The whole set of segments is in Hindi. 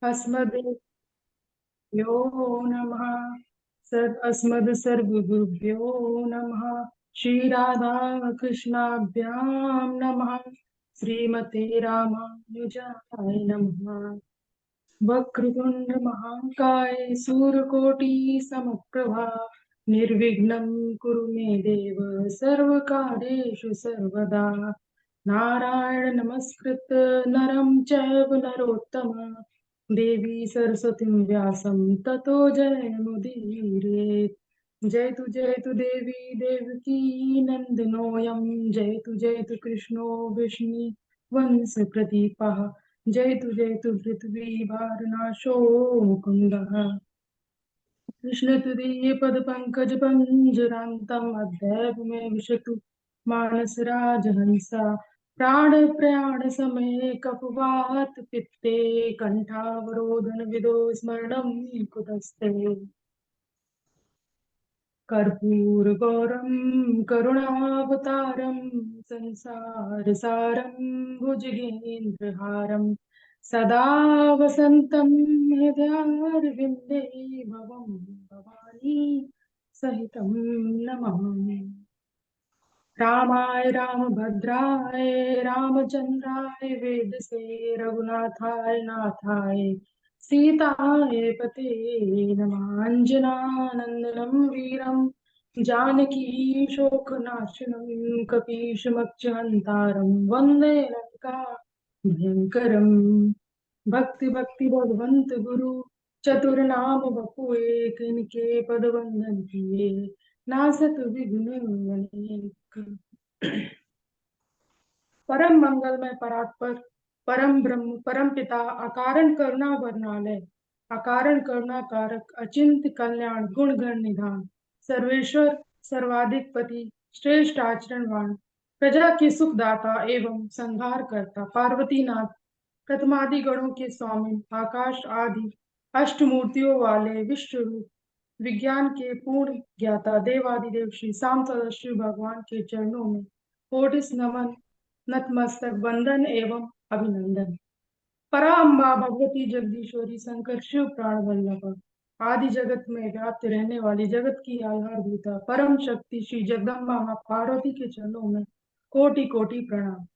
अस्मद्यो नमः। अस्मद् सर्वगुरुभ्यो नमः। श्री राधा कृष्णाभ्यां नमः। श्रीमते रामानुजाय नमः। वक्रतुंड महाकाय सूर्यकोटि समप्रभा निर्विघ्नं कुरु मे देव सर्वकार्येषु सर्वदा। नारायण नमस्कृत नरं चैव नरोत्तम देवी सरस्वतीं व्यासं ततो जयमुदीरयेत्। जय तु देवी देवकी नन्दनोऽयं जय तु कृष्णो विष्णु वंश प्रदीपः। जय तु पृथ्वी भारनाशो मुकुन्दः। कृष्ण तुदीय पद पंकज पंजरांतम अध्याय में विशतु मानस राजहंसा प्राण प्रयाण समय कपवात पित्ते कंठावरोधन विदो स्मरणं कुतस्ते। कर्पूर गौरम करुणावतारम संसार सारम भुजगेन्द्रहारम सदा वसंतम हृदयारविंदे भवम भवानी सहितं नमामि। रामाय रामभद्राय रामचंद्राय वेदसे रघुनाथाय नाथाय सीताय पते नमांजनानंदनं वीरं जानकी शोकनाशनं कपीशमक्षहन्तारं वन्दे लंका भयंकरम्। भक्ति भक्ति भगवंत गुरु चतुर नाम बपु एक इनके पद वंदन किए नासत विघ्न अनेक। परम मंगलमय परात्पर परम ब्रह्म परम पिता अकारण करुणा वर्णालय अकारण करुणा कारक अचिंत कल्याण गुण गण निधान सर्वेश्वर सर्वाधिक पति श्रेष्ठ आचरणवान प्रजा के सुखदाता एवं संहार करता पार्वती नाथ प्रथमादि गणों के स्वामी आकाश आदि अष्टमूर्तियों वाले विश्व रूप विज्ञान के पूर्ण ज्ञाता देवादिदेव श्री शाम सदाशिव भगवान के चरणों में कोटिस नमन नतमस्तक वंदन एवं अभिनंदन। पराम्बा भगवती जगदीश्वरी शंकर शिव प्राण वल्लभ आदि जगत में व्याप्त रहने वाली जगत की आधारभूता परम शक्ति श्री जगदम्बा मां पार्वती के चरणों में कोटि कोटि प्रणाम।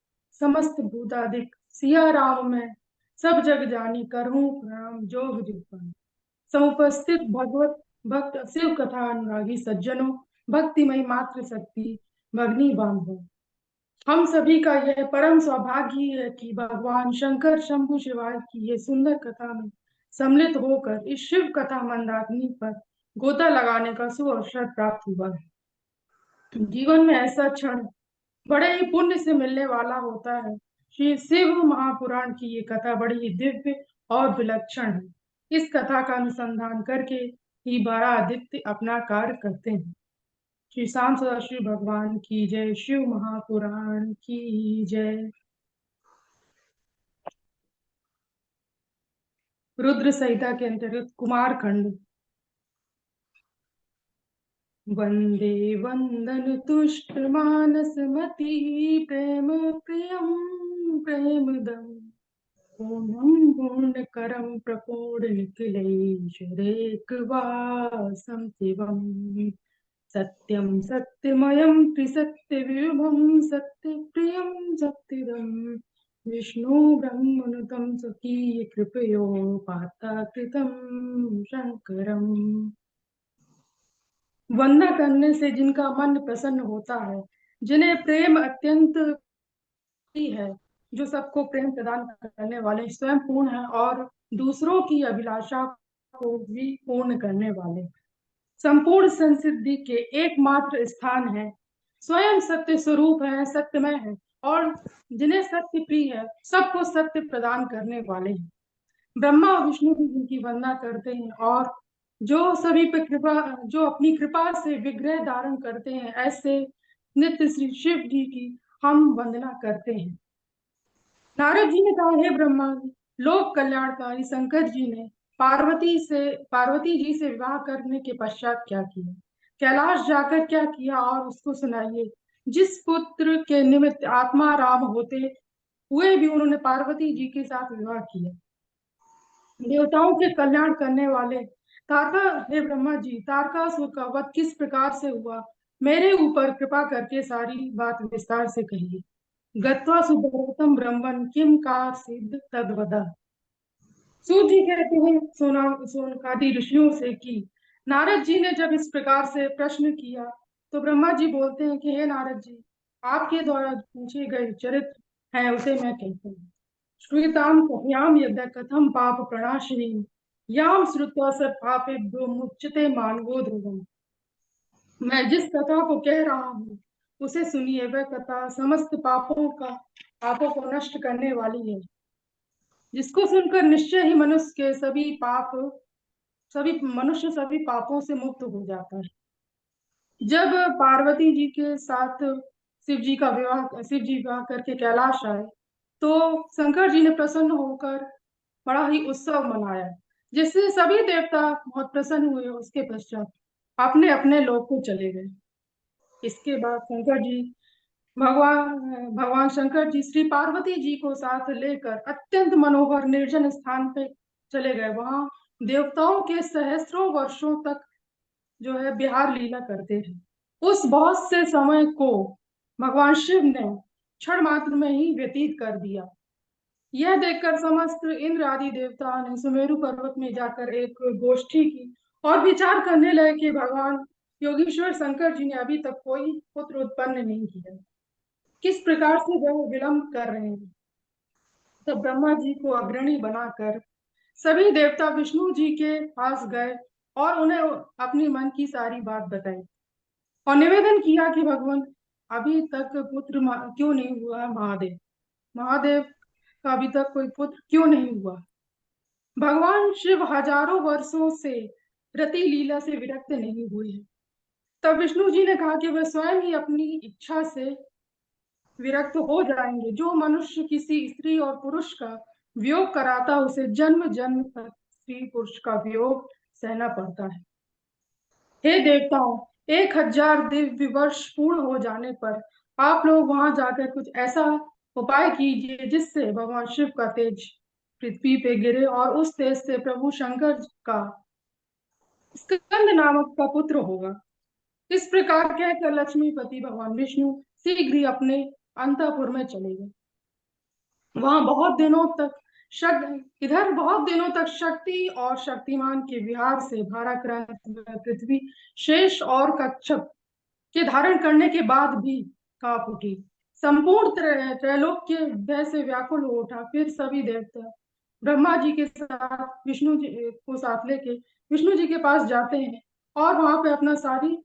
समस्त भूतादिक सिया राम में सब जग जानी करहूं प्रणाम जोग जुगपन। समुपस्थित भगवत भक्त शिव कथा अनुरागी सज्जनों भक्तिमय मात्र शक्ति भगनी बांधो। हम सभी का यह परम सौभाग्य है कि भगवान शंकर शंभु शिवाय की ये सुंदर कथा में सम्मिलित होकर इस शिव कथा मंदाकिनी पर गोता लगाने का सुअवसर प्राप्त हुआ है। जीवन में ऐसा क्षण बड़े ही पुण्य से मिलने वाला होता है। श्री शिव महापुराण की ये कथा बड़ी ही दिव्य और विलक्षण है। इस कथा का अनुसंधान करके ही बारह आदित्य अपना कार्य करते हैं। श्री शाम सदाशिव भगवान की जय। शिव महापुराण की जय। रुद्र संहिता के अंतर्गत कुमार खंड। वंदे वंदन तुष्ट मानस मति प्रेम प्रियम प्रेमदम पूर्णं पूर्णकरं प्रपूर्ण निखिलेश्वरेक वासं शिवम्। सत्यं सत्यमयं त्रिसत्यविभं सत्यप्रियं सत्यदं विष्णु ब्रह्मनुतं स्वकीय कृपयोपाता कृतं शंकरम्। वंदना करने से जिनका मन प्रसन्न होता है, जिन्हें प्रेम अत्यंत है, जो सबको प्रेम प्रदान करने वाले स्वयं पूर्ण है और दूसरों की अभिलाषा को भी पूर्ण करने वाले संपूर्ण संसिद्धि के एकमात्र स्थान है, स्वयं सत्य स्वरूप है, सत्यमय है और जिन्हें सत्य प्रिय है, सबको सत्य प्रदान करने वाले हैं। ब्रह्मा और विष्णु भी जिनकी वंदना करते हैं और जो सभी पे कृपा जो अपनी कृपा से विग्रह धारण करते हैं, ऐसे नित्य श्री शिव जी की हम वंदना करते हैं। नारद जी ने कहा, हे ब्रह्मा, लोक कल्याणकारी शंकर जी ने पार्वती जी से विवाह करने के पश्चात क्या किया, कैलाश जाकर क्या किया और उसको सुनाइए। जिस पुत्र के निमित्त आत्मा राम होते हुए भी उन्होंने पार्वती जी के साथ विवाह किया। देवताओं के कल्याण करने वाले तारका, हे ब्रह्मा जी, तारकासुर का वध किस प्रकार से हुआ, मेरे ऊपर कृपा करके सारी बात विस्तार से कहिए। गत्वा सुब्रतम ब्रह्मन् किम कार सिद्ध तद्वद। सूत जी कहते हैं सोनकादि ऋषियों से कि नारद जी ने जब इस प्रकार से प्रश्न किया, तो ब्रह्मा जी बोलते हैं कि हे नारद जी, आपके द्वारा पूछे गए चरित्र हैं उसे मैं कहता हूँ। श्रूयताम कथयाम यद्य कथम पाप प्रणाशिनी याम श्रुत्वा स पापेभ्यो मुच्यते मानवो ध्रुवम्। मैं जिस कथा को कह रहा हूँ उसे सुनिए, वह कथा समस्त पापों को नष्ट करने वाली है, जिसको सुनकर निश्चय ही मनुष्य सभी पापों से मुक्त हो जाता है। जब पार्वती जी के साथ शिव जी विवाह करके कैलाश आए, तो शंकर जी ने प्रसन्न होकर बड़ा ही उत्सव मनाया, जिससे सभी देवता बहुत प्रसन्न हुए। उसके पश्चात अपने अपने लोक को चले गए। इसके बाद भगवान शंकर जी श्री पार्वती जी को साथ लेकर अत्यंत मनोहर निर्जन स्थान पे चले गए। वहां देवताओं के सहस्त्रों वर्षों तक जो है विहार लीला करते थे। उस बहुत से समय को भगवान शिव ने क्षण मात्र में ही व्यतीत कर दिया। यह देखकर समस्त इंद्र आदि देवता ने सुमेरु पर्वत में जाकर एक गोष्ठी की और विचार करने लगे कि भगवान योगीश्वर शंकर जी ने अभी तक कोई पुत्र उत्पन्न नहीं किया, किस प्रकार से वह विलंब कर रहे हैं। तब ब्रह्मा जी को अग्रणी बनाकर सभी देवता विष्णु जी के पास गए और उन्हें अपनी मन की सारी बात बताई और निवेदन किया कि भगवान, अभी तक क्यों नहीं हुआ है। महादेव महादेव का अभी तक कोई पुत्र क्यों नहीं हुआ। भगवान शिव हजारों वर्षों से रति लीला से विरक्त नहीं हुए हैं। तब विष्णु जी ने कहा कि वह स्वयं ही अपनी इच्छा से विरक्त हो जाएंगे। जो मनुष्य किसी स्त्री और पुरुष का वियोग कराता, उसे जन्म जन्म तक स्त्री पुरुष का वियोग सहना पड़ता है। हे देवताओं, 1000 दिव्य वर्ष पूर्ण हो जाने पर आप लोग वहां जाकर कुछ ऐसा उपाय कीजिए जिससे भगवान शिव का तेज पृथ्वी पे गिरे और उस तेज से प्रभु शंकर का स्कंद नामक का पुत्र होगा। इस प्रकार कहकर लक्ष्मीपति भगवान विष्णु शीघ्र ही अपने अंतःपुर में चले गए। वहां बहुत दिनों तक बहुत दिनों तक शक्ति और शक्तिमान के विहार से भाराक्रांत पृथ्वी शेष और कच्छप के धारण करने के बाद भी कांप उठी। संपूर्ण त्रैलोक के भय से व्याकुल हो उठा। फिर सभी देवता ब्रह्मा जी के साथ विष्णु जी को साथ लेके विष्णु जी के पास जाते हैं और वहां पे अपना सारी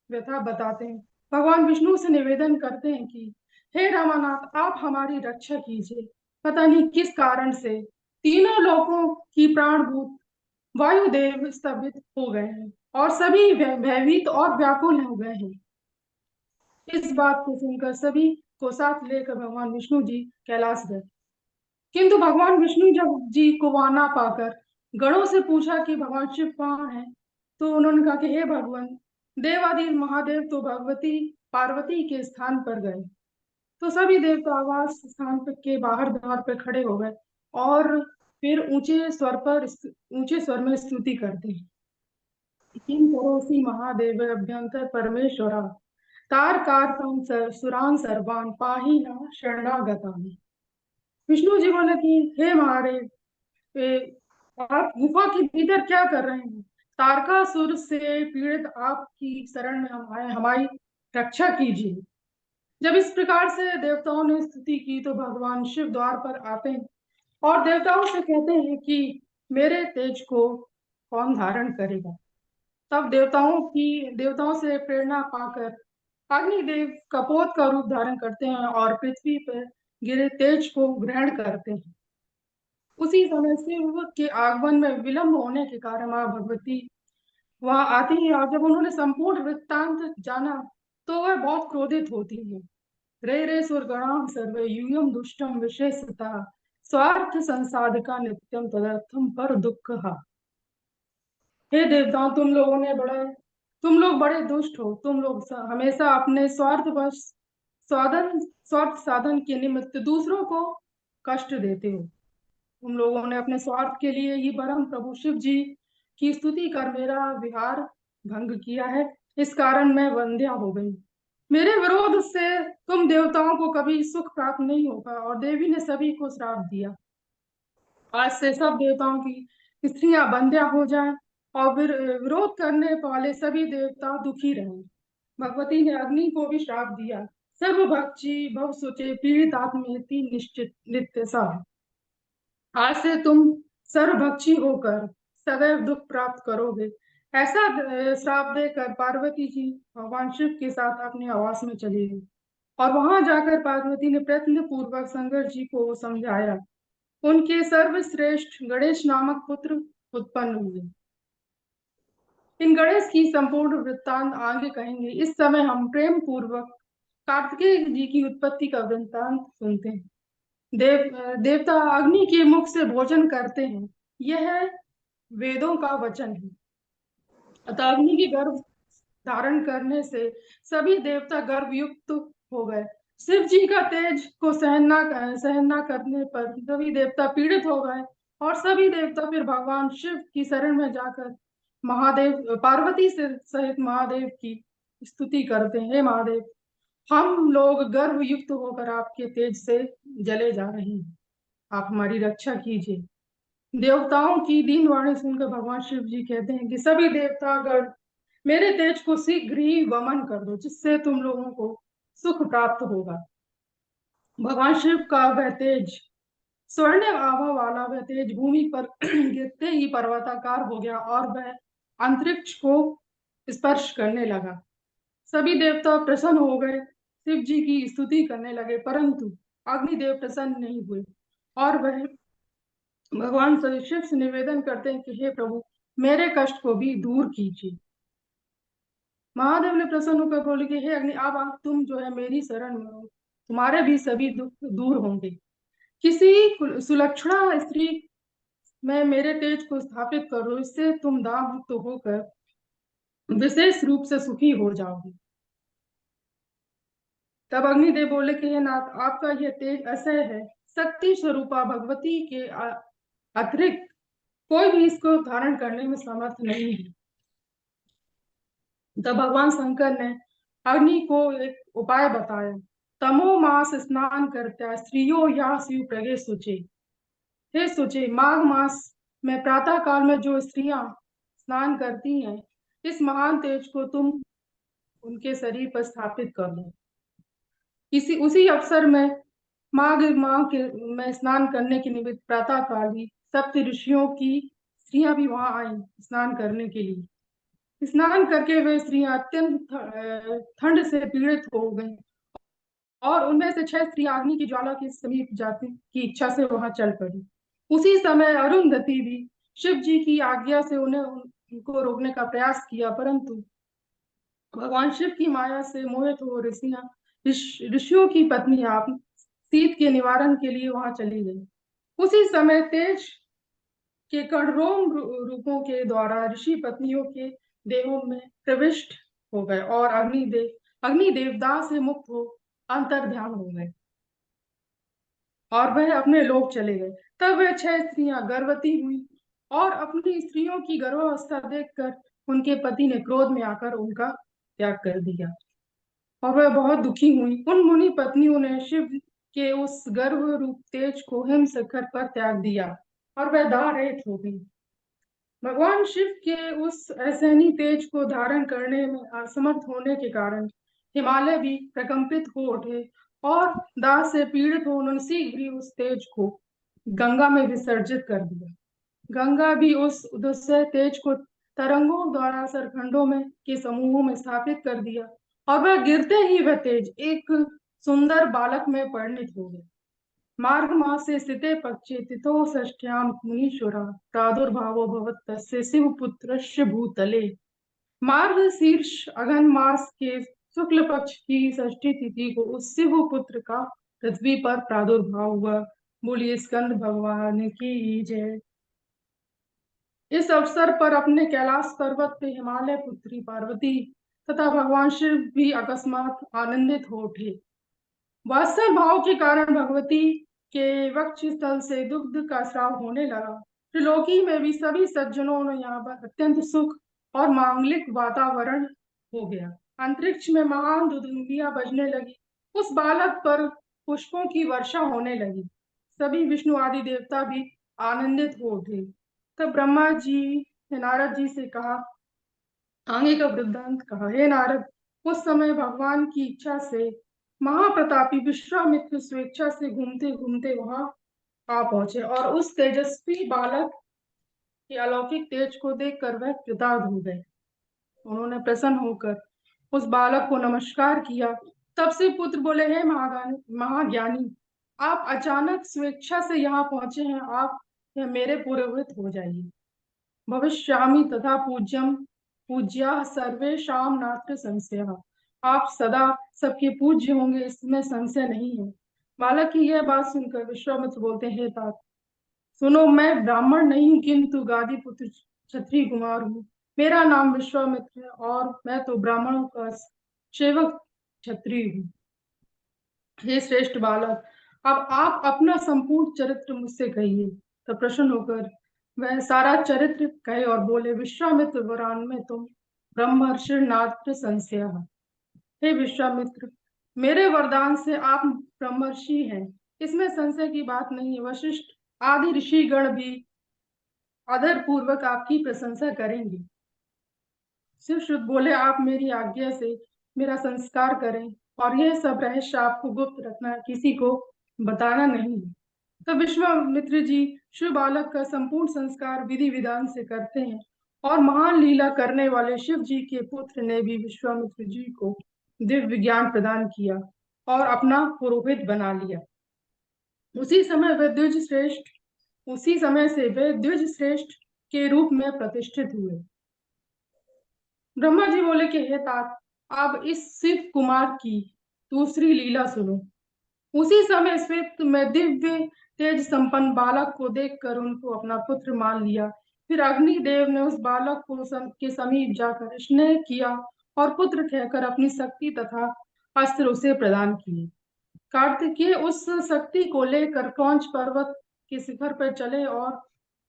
व्यथा बताते हैं। भगवान विष्णु से निवेदन करते हैं कि हे रामानाथ, आप हमारी रक्षा कीजिए। पता नहीं किस कारण से तीनों लोकों की प्राणभूत वायुदेव स्तंभित हो गए हैं और सभी भयभीत और व्याकुल हो गए हैं। इस बात को सुनकर सभी को साथ लेकर भगवान विष्णु जी कैलाश गए। किंतु भगवान विष्णु जब जी को वहां ना पाकर गणों से पूछा कि भगवान शिव कहाँ हैं, तो उन्होंने कहा कि हे भगवान, देवाधि महादेव तो भगवती पार्वती के स्थान पर गए। तो सभी देवता आवास स्थान पर के बाहर द्वार पर खड़े हो गए और फिर ऊंचे स्वर में स्तुति करते हैं। किम करोसि महादेव अभ्यंतर परमेश्वरा सुरान सर्वान पाही न शरणागतानि। विष्णु जी बोले कि हे महादेव, आप गुफा के भीतर क्या कर रहे हैं। तारकासुर से पीड़ित आपकी शरण में हम आए, हमारी रक्षा कीजिए। जब इस प्रकार से देवताओं ने स्तुति की, तो भगवान शिव द्वार पर आते हैं और देवताओं से कहते हैं कि मेरे तेज को कौन धारण करेगा। तब देवताओं से प्रेरणा पाकर अग्निदेव कपोत का रूप धारण करते हैं और पृथ्वी पर गिरे तेज को ग्रहण करते हैं। उसी समय शिव के आगमन में विलंब होने के कारण माँ भगवती वहां आती है और जब उन्होंने संपूर्ण वृत्तांत जाना, तो वह बहुत क्रोधित होती है। रे रे सुरगणाम सर्वे यूयम दुष्टम विशेषता स्वार्थ संसाधका नित्यम तदर्थम पर दुख। हे देवताओं, तुम लोग बड़े दुष्ट हो। तुम लोग हमेशा अपने स्वार्थ साधन के निमित्त दूसरों को कष्ट देते हो। तुम लोगों ने अपने स्वार्थ के लिए ही परम प्रभु शिव जी की स्तुति कर मेरा विहार भंग किया है। इस कारण मैं वंध्या हो गई। मेरे विरोध से तुम देवताओं को कभी सुख प्राप्त नहीं होगा। और देवी ने सभी को श्राप दिया, आज से सब देवताओं की स्त्रियां बंध्या हो जाएं और विरोध करने वाले सभी देवता दुखी रहें। भगवती ने अग्नि को भी श्राप दिया, सर्वभक्षी भव सुचे पीड़ित आत्मेति निश्चित नित्य सब। आज से तुम सर्वभक्षी होकर सदैव दुख प्राप्त करोगे। ऐसा श्राप देकर पार्वती जी भगवान शिव के साथ अपने आवास में चली गई। और वहां जाकर पार्वती ने प्रयत्न पूर्वक शंकर जी को समझाया। उनके सर्वश्रेष्ठ गणेश नामक पुत्र उत्पन्न हुए। इन गणेश की संपूर्ण वृत्तांत आगे कहेंगे। इस समय हम प्रेम पूर्वक कार्तिकेय जी की उत्पत्ति का वृत्तांत सुनते हैं। देवता अग्नि के मुख से भोजन करते हैं, यह वेदों का वचन है। अतः अग्नि की गर्भ धारण करने से सभी देवता गर्भयुक्त हो गए। शिव जी का तेज को सहन न करने पर सभी देवता पीड़ित हो गए। और सभी देवता फिर भगवान शिव की शरण में जाकर महादेव पार्वती से सहित महादेव की स्तुति करते हैं। हे महादेव, हम लोग गर्भयुक्त होकर आपके तेज से जले जा रहे हैं, आप हमारी रक्षा कीजिए। देवताओं की दीन वाणी सुनकर भगवान शिव जी कहते हैं कि सभी देवतागण मेरे तेज को शीघ्र ही वमन कर दो, जिससे तुम लोगों को सुख प्राप्त होगा। भगवान शिव का वह तेज, स्वर्ण आभा वाला वह तेज भूमि पर गिरते ही पर्वताकार हो गया और वह अंतरिक्ष को स्पर्श करने लगा। सभी देवता प्रसन्न हो गए, शिव जी की स्तुति करने लगे, परंतु अग्निदेव प्रसन्न नहीं हुए। और वह भगवान शिव से निवेदन करते हैं कि हे प्रभु, मेरे कष्ट को भी दूर कीजिए। महादेव ने प्रसन्न होकर बोले कि हे अग्नि, अब आप तुम जो है मेरी शरण में हो, तुम्हारे भी सभी दुख दूर होंगे। किसी सुलक्षणा स्त्री में मेरे तेज को स्थापित करो, इससे तुम दाह मुक्त होकर विशेष रूप से सुखी हो जाओगे। तब अग्निदेव बोले कि हे नाथ, आपका यह तेज असह्य है, शक्ति स्वरूपा भगवती के अतिरिक्त कोई भी इसको धारण करने में समर्थ नहीं है। तब भगवान शंकर ने अग्नि को एक उपाय बताया। तमो मास स्नान करता स्त्रियो या शिव प्रगे सुचे। हे सुचे, माघ मास में प्रातः काल में जो स्त्रियां स्नान करती हैं, इस महान तेज को तुम उनके शरीर पर स्थापित कर दो। इसी उसी अवसर में माघ माह के में स्नान करने के निमित्त प्रातः काल ही सप्त ऋषियों की स्त्रियां भी वहां आई स्नान करने के लिए। स्नान करके वे स्त्रियां अत्यंत ठंड से पीड़ित हो गईं और उनमें से 6 स्त्रियां अग्नि की ज्वाला के समीप जाने की इच्छा से वहां चल पड़ी। उसी समय अरुंधति भी शिव जी की आज्ञा से उनको रोकने का प्रयास किया, परंतु भगवान शिव की माया से मोहित हो ऋषियों की पत्नी आप शीत के निवारण के लिए वहां चली गई। उसी समय तेज के कणरोम रूपों के द्वारा ऋषि पत्नियों के देहों में प्रविष्ट हो गए और अग्निदेव दाह से मुक्त हो अंतर ध्यान हो गए और वह अपने लोक चले गए। तब वह 6 स्त्रियां गर्भवती हुई और अपनी स्त्रियों की गर्भावस्था देखकर उनके पति ने क्रोध में आकर उनका त्याग कर दिया और वह बहुत दुखी हुई। उन मुनि पत्नियों ने शिव के उस गर्भ रूप तेज को हिम शिखर पर त्याग दिया और वह दाह रहित हो गई। भगवान शिव के उस असहनीय तेज को धारण करने में असमर्थ होने के कारण हिमालय भी प्रकंपित हो उठे और दाह से पीड़ित हो उन्होंने शीघ्र ही उस तेज को गंगा में विसर्जित कर दिया। गंगा भी उस दुस्सह तेज को तरंगों द्वारा सरखंडों में के समूहों में स्थापित कर दिया और वह गिरते ही वह तेज एक सुंदर बालक में परिणित हो गया। मार्ग मासे स्थिते पक्षे तिथो षष्ठ्याम मुनीश्वरा प्रादुर्भावो भवत् तस्य शिवपुत्रस्य भूतले। मार्ग शीर्ष अगन मास के शुक्ल पक्ष की षष्ठी तिथि को उस शिव पुत्र का पृथ्वी पर प्रादुर्भाव हुआ। बोलिए स्कंद भगवान की जय। इस अवसर पर अपने कैलाश पर्वत पे हिमालय पुत्री पार्वती तथा भगवान शिव भी अकस्मात आनंदित हो उठे। वात्सल भाव के कारण भगवती के वक्ष स्थल से दुग्ध का स्राव होने लगा। त्रिलोकी में भी सभी सज्जनों ने यहाँ पर अत्यंत सुख और मांगलिक वातावरण हो गया। अंतरिक्ष में महान दुदुम्बियां बजने लगी। उस बालक पर पुष्पों की वर्षा होने लगी। सभी विष्णु आदि देवता भी आनंदित हो उठे। तब ब्रह्मा जी ने नारद जी से कहा, आगे का वृत्तांत कहा। हे नारद, उस समय भगवान की इच्छा से महाप्रतापी विश्वामित्र स्वेच्छा से घूमते घूमते वहां आ पहुंचे और उस तेजस्वी बालक के अलौकिक तेज को देखकर वह कृतार्थ हो गए। उन्होंने प्रसन्न होकर उस बालक को नमस्कार किया। तब से पुत्र बोले, हे महाज्ञानी, आप अचानक स्वेच्छा से यहाँ पहुंचे हैं। आप मेरे पुरोहित हो जाइए। भविष्यामि तथा पूज्यम पूज्या सर्वेषां नात्र संशयः। आप सदा सबके पूज्य होंगे, इसमें संशय नहीं है। बालक की यह बात सुनकर विश्वामित्र बोलते हैं, हे तात, सुनो, मैं ब्राह्मण नहीं हूं, किंतु गादी पुत्र क्षत्रिय कुमार हूँ। मेरा नाम विश्वामित्र है और मैं तो ब्राह्मणों का सेवक क्षत्रिय हूँ। हे श्रेष्ठ बालक, अब आप अपना संपूर्ण चरित्र मुझसे कहिए। तो प्रसन्न होकर वह सारा चरित्र कहे और बोले, विश्वामित्र वरान में तुम ब्रह्मर्षि नात्र संशय। हे विश्वामित्र, मेरे वरदान से आप ब्रह्मर्षि हैं, इसमें संशय की बात नहीं है। वशिष्ठ आदि ऋषिगण भी आदर पूर्वक आपकी प्रशंसा करेंगे। शिव शुद्ध बोले, आप मेरी आज्ञा से मेरा संस्कार करें और यह सब रहस्य आपको गुप्त रखना, किसी को बताना नहीं है। तो विश्वामित्र जी शिव बालक का संपूर्ण संस्कार विधि विधान से करते हैं और महान लीला करने वाले शिव जी के पुत्र ने भी विश्वामित्र जी को दिव्य ज्ञान प्रदान किया और अपना पुरोहित बना लिया। उसी समय वे द्विज श्रेष्ठ उसी समय से वे द्विज श्रेष्ठ के रूप में प्रतिष्ठित हुए। ब्रह्मा जी बोले कि हे तात, अब इस शिव कुमार की दूसरी लीला सुनो। उसी समय श्वेत में दिव्य तेज संपन्न बालक को देखकर उनको अपना पुत्र मान लिया। फिर अग्निदेव ने उस बालक को के समीप जाकर स्नेह किया और पुत्र कहकर अपनी शक्ति तथा अस्त्र उसे प्रदान किए। कार्तिकेय उस शक्ति को लेकर क्रौंच पर्वत के शिखर पर चले और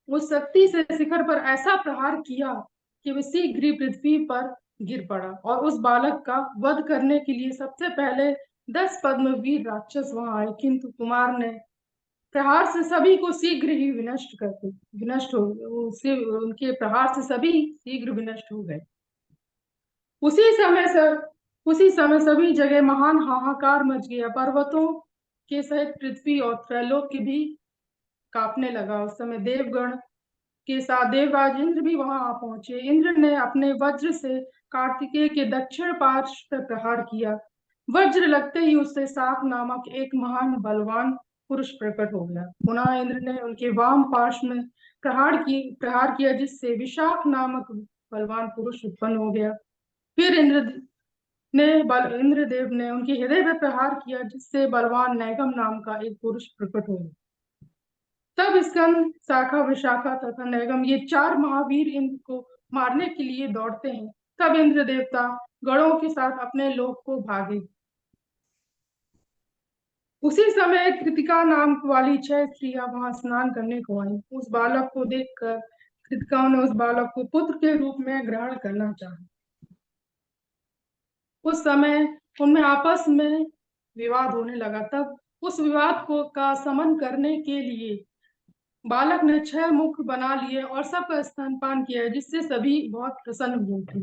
उस शक्ति से शिखर पर ऐसा प्रहार किया कि वह शीघ्र ही पृथ्वी पर गिर पड़ा और उस बालक का वध करने के लिए सबसे पहले 10 पद्मवीर राक्षस वहां आए, किंतु कुमार ने प्रहार से सभी को शीघ्र ही विनष्ट हो गए। उनके प्रहार से सभी शीघ्र विनष्ट हो गए। उसी समय से उसी समय सभी जगह महान हाहाकार मच गया। पर्वतों के सहित पृथ्वी और त्रैलोक्य भी कांपने लगा। उस समय देवगण के साथ देवराज इंद्र भी वहां आ पहुंचे। इंद्र ने अपने वज्र से कार्तिकेय के दक्षिण पार्श्व पर प्रहार किया। वज्र लगते ही उससे शाक नामक एक महान बलवान पुरुष प्रकट हो गया। पुनः इंद्र ने उनके वाम पार्श्व में प्रहार किया, जिससे विशाख नामक बलवान पुरुष उत्पन्न हो गया। फिर इंद्रदेव ने उनके हृदय पर प्रहार किया, जिससे बलवान नैगम नाम का एक पुरुष प्रकट हो गया। तब स्कंद, शाखा, विशाखा तथा नैगम ये 4 महावीर इंद्र को मारने के लिए दौड़ते हैं। तब इंद्र देवता गणों के साथ अपने लोक को भागे। उसी समय कृतिका नाम वाली 6 स्त्रियां वहां स्नान करने को आई। उस बालक को देखकर कृतिकाओं ने उस बालक को पुत्र के रूप में ग्रहण करना चाहा। उस समय उनमें आपस में विवाद होने लगा। तब उस विवाद को का शमन करने के लिए बालक ने 6 मुख बना लिए और सबका स्तनपान किया, जिससे सभी बहुत प्रसन्न हुए थे।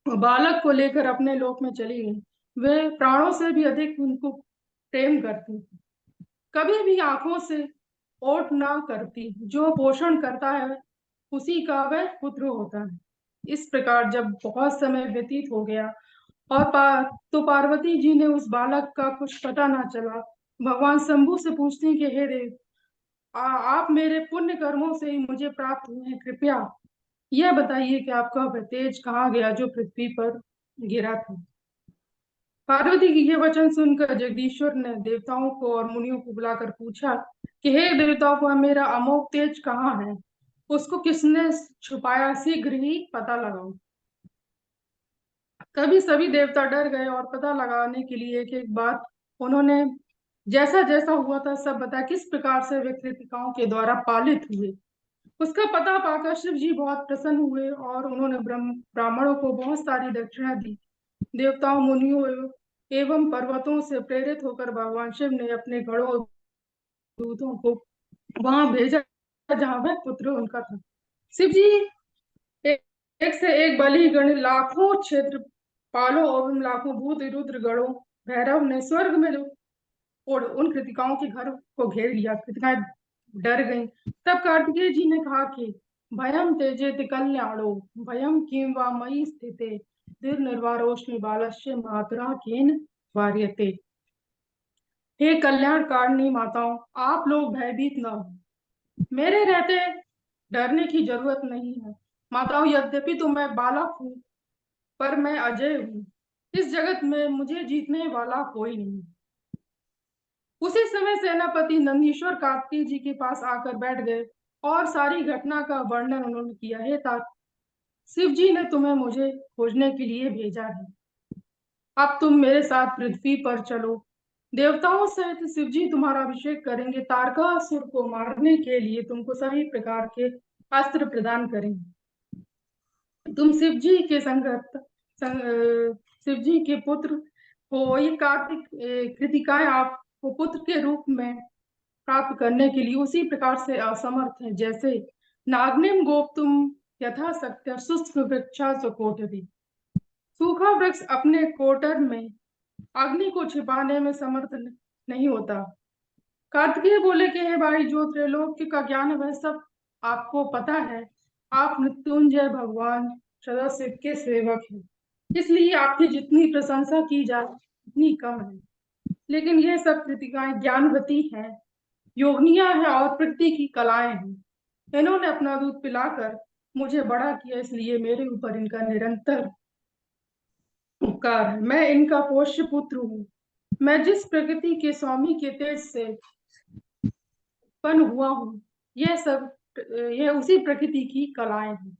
बालक को लेकर अपने लोक में चली गई। वे प्राणों से भी अधिक उनको प्रेम करती थी। कभी भी आंखों से ओट ना करती। जो पोषण करता है उसी का वह पुत्र होता है। इस प्रकार जब बहुत समय व्यतीत हो गया और तो पार्वती जी ने उस बालक का कुछ पता ना चला। भगवान शंभु से पूछती कि हे देव, आप मेरे पुण्य कर्मों से ही मुझे प्राप्त हुए हैं, कृपया यह बताइए कि आपका वह तेज कहाँ गया जो पृथ्वी पर गिरा था। पार्वती की ये वचन सुनकर जगदीश्वर ने देवताओं को और मुनियों को बुलाकर पूछा कि हे देवताओं को, मेरा अमोघ तेज कहाँ है, उसको किसने छुपाया, शीघ्र ही पता लगाओ। तभी सभी देवता डर गए और पता लगाने के लिए एक एक बात उन्होंने जैसा जैसा हुआ था सब बता, किस प्रकार से वे कृतिकाओं के द्वारा पालित हुए। उसका पता पाकर शिव जी बहुत प्रसन्न हुए और उन्होंने ब्राह्मणों को बहुत सारी दक्षिणा दी। देवताओं, मुनियों एवं पर्वतों से प्रेरित होकर भगवान शिव ने अपने गणों दूतों को वहां भेजा जहां वह पुत्र उनका था। शिव जी एक, एक से एक बलि गण, लाखों क्षेत्र पालों और लाखों भूत रुद्र गणों, भैरव ने स्वर्ग में और उन कृतिकाओं के घर को घेर लिया। कृतिकाएं डर गईं। तब कार्तिकेय जी ने कहा कि भयम त्यजेत कल्याणो, भयम किं वा मयि स्थिते, निर्वारोष्मि बालस्य मातरा केन वार्यते। हे कल्याणकारिणी माताओं, आप लोग भयभीत न हो, मेरे रहते डरने की जरूरत नहीं है। माताओं, यद्यपि तो मैं बालक हूँ, पर मैं अजय हूँ। इस जगत में मुझे जीतने वाला कोई नहीं। उसी समय सेनापति नंदीश्वर कार्तिक जी के पास आकर बैठ गए और सारी घटना का वर्णन उन्होंने किया। हे तात, शिव जी ने तुम्हें मुझे खोजने के लिए भेजा है। अब तुम मेरे साथ पृथ्वी पर चलो। देवताओं सहित शिव जी तुम्हारा अभिषेक करेंगे। तारकासुर को मारने के लिए तुमको सभी प्रकार के अस्त्र प्रदान करेंगे। तुम शिव जी के शिव जी के पुत्र हो। ये कार्तिक कृतिकाएं आपको पुत्र के रूप में प्राप्त करने के लिए उसी प्रकार से असमर्थ है, जैसे नाग्निम गोप्तुम यथा सत्य शुष्क वृक्षा कोटरी। सूखा वृक्ष अपने कोटर में अग्नि को छिपाने में समर्थ नहीं होता। कार्तिकेय बोले कि हे भाई, जो त्रैलोक्य का ज्ञान है वह सब आपको पता है। आप मृत्युंजय भगवान सदाशिव के सेवक हैं, इसलिए आपकी जितनी प्रशंसा की जाए उतनी कम है। लेकिन ये सब कृतिकाएं ज्ञानवती हैं, योगनिया है और प्रकृति की कलाएं हैं। इन्होंने अपना दूध पिलाकर मुझे बड़ा किया, इसलिए मेरे ऊपर इनका निरंतर उपकार है। मैं इनका पोष्य पुत्र हूँ। मैं जिस प्रकृति के स्वामी के तेज से उत्पन्न हुआ हूँ, यह सब यह उसी प्रकृति की कलाएं हैं।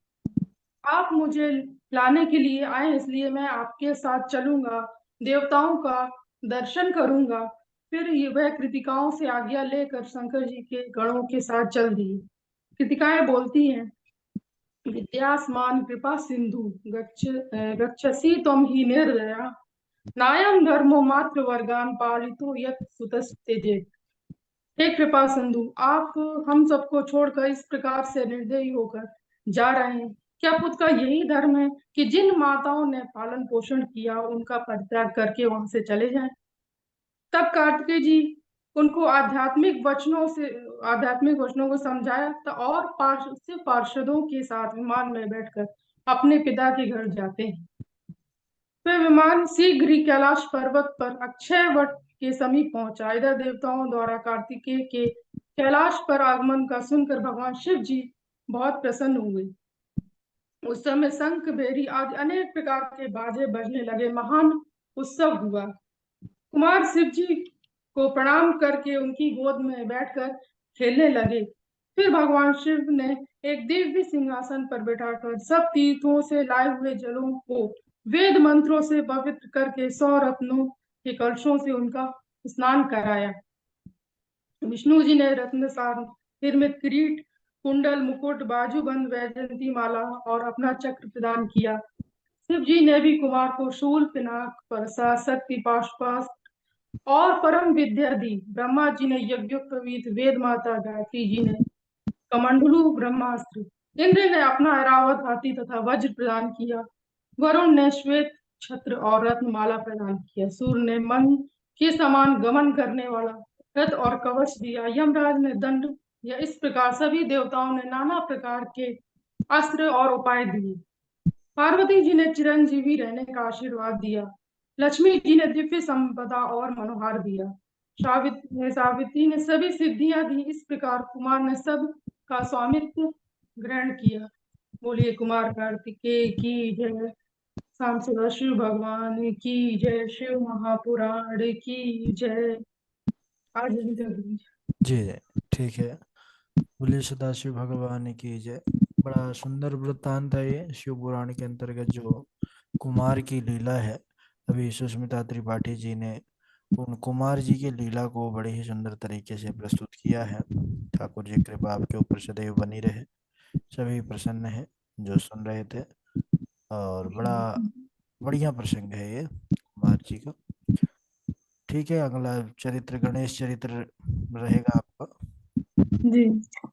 आप मुझे लाने के लिए आए, इसलिए मैं आपके साथ चलूंगा, देवताओं का दर्शन करूंगा। फिर ये वह कृतिकाओं से आज्ञा लेकर शंकर जी के गणों के साथ चल दिए। कृतिकाएं बोलती हैं, विद्यास्मान कृपा सिंधु गच्छसि त्वं हि निर्दया, नायम धर्मो मात्र वर्गान पालितो यत् सुतस्तेजे। हे कृपा सिंधु, आप हम सबको छोड़कर इस प्रकार से निर्दयी होकर जा रहे हैं। क्या पुत्र का यही धर्म है कि जिन माताओं ने पालन पोषण किया उनका परित्याग करके वहां से चले जाएं? तब कार्तिकेय जी उनको आध्यात्मिक वचनों को समझाया तो और पार्षदों के साथ विमान में बैठकर अपने पिता के घर जाते हैं। वह विमान शीघ्र ही कैलाश पर्वत पर अक्षय वट के समीप पहुंचा। इधर देवताओं द्वारा कार्तिकेय के कैलाश पर आगमन का सुनकर भगवान शिव जी बहुत प्रसन्न हुए। उस समय शंख, भेरी आदि अनेक प्रकार के बाजे बजने लगे। महान उत्सव हुआ। कुमार शिव जी को प्रणाम करके उनकी गोद में बैठकर खेलने लगे। फिर भगवान शिव ने एक दिव्य सिंहासन पर बैठाकर सब तीर्थों से लाए हुए जलों को वेद मंत्रों से पवित्र करके 100 रत्नों के कलशों से उनका स्नान कराया। विष्णु जी ने रत्न सार निर्मित किरीट, कुंडल, मुकुट, बाजूबंद, वैजयंती माला और अपना चक्र प्रदान किया। शिव जी ने भी कुमार को शूल, पिनाक, परसा, शक्ति, पाशुपाश और परम विद्या दी। ब्रह्मा जी ने यज्ञोपवीत, वेद माता गायत्री जी ने कमंडलू ब्रह्मास्त्र, इंद्र ने अपना ऐरावत हाथी तथा वज्र प्रदान किया। वरुण ने श्वेत छत्र और रत्नमाला प्रदान किया। सूर्य ने मन के समान गमन करने वाला रथ और कवच दिया। यमराज ने दंड। या इस प्रकार सभी देवताओं ने नाना प्रकार के अस्त्र और उपाय दिए। पार्वती जी ने चिरंजीवी रहने का आशीर्वाद दिया। लक्ष्मी जी ने दिव्य संपदा और मनोहार दिया। सावित्री ने सभी सिद्धियां दी। इस प्रकार कुमार ने सब का स्वामित्व ग्रहण किया। बोलिए कुमार कार्तिकेय की जय। शाम सदा शिव भगवान की जय। शिव महापुराण की जय। आज जी जी, ठीक है। बोलिए सदाशिव भगवान की जय। बड़ा सुंदर वृत्तांत है ये शिव पुराण के अंतर्गत जो कुमार की लीला है। अभी सुष्मिता त्रिपाठी जी ने उन कुमार जी की लीला को बड़े ही सुंदर तरीके से प्रस्तुत किया है। ठाकुर जी कृपा आपके ऊपर सदैव बनी रहे। सभी प्रसन्न है जो सुन रहे थे। और बड़ा बढ़िया प्रसंग है ये कुमार जी का। ठीक है, अगला चरित्र गणेश चरित्र रहेगा आपका। जी।